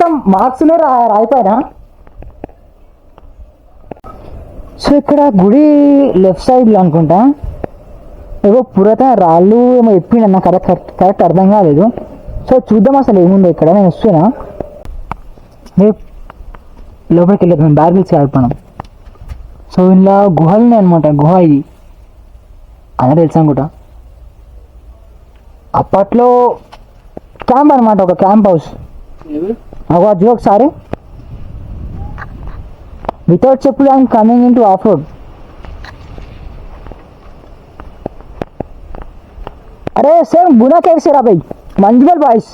Some marks రాయిపోయినా. So ఇక్కడ గుడి left సైడ్లో అనుకుంటా ఏవో పురాతన రాళ్ళు ఏమో చెప్పిండు అన్న, కరెక్ట్ అర్థం కాలేదు. సో చూద్దాం అసలు ఏముందో ఇక్కడ. నేను వస్తున్నా, లోపలికి వెళ్ళదు, మేము బ్యార్గిల్స్ ఆడుకున్నాం. సో ఇలా గుహలున్నాయి అనమాట. గుహ ఇది అదే తెలుసు అనుకుంటా. అప్పట్లో క్యాంప్ అనమాట, ఒక క్యాంప్ హౌస్. అవ్వచ్చు ఒకసారి వితౌట్ చెప్పులు I'm coming in to of road. अरे सेम गुना कैसे रहा भाई मंजबल बाइस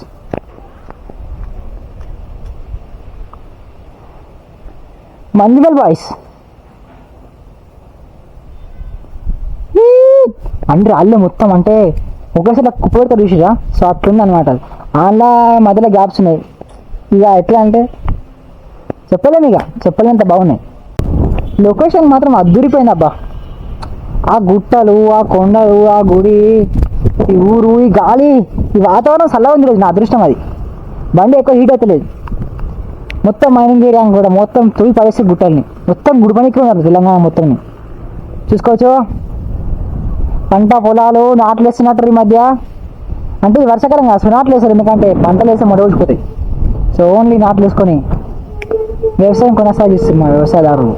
అంటే రాళ్ళు మొత్తం అంటే ఒకేసారి కుప్పడితో చూసిరా. సో అట్లుంది అనమాట. అలా మధ్యలో గ్యాప్స్ ఉన్నాయి. ఇక ఎట్లా అంటే చెప్పలేంత బాగున్నాయి. లొకేషన్ మాత్రం అద్దూరిపోయింది అబ్బా. ఆ గుట్టలు, ఆ కొండలు, ఆ గుడి, ఈ ఊరు, ఈ గాలి, ఈ వాతావరణం చల్లగా ఉంది రోజు. నా అదృష్టం అది. బండి ఎక్కువ హీట్ అవుతలేదు. మొత్తం మైనింగ్ ఏరియా కూడా మొత్తం తుడి పడేసి గుట్టల్ని మొత్తం గుడి పనికి ఉన్నారు తెలంగాణ మొత్తం చూసుకోవచ్చు. పంట పొలాలు నాట్లు వేస్తున్నట్టు ఈ మధ్య. అంటే ఈ వర్షాకాలం కాదు, నాట్లు వేస్తారు. ఎందుకంటే పంటలు వేస్తే మొదలుపోతాయి. సో ఓన్లీ నాట్లు వేసుకొని వ్యవసాయం కొనసాగిస్తున్నారు వ్యవసాయదారులు.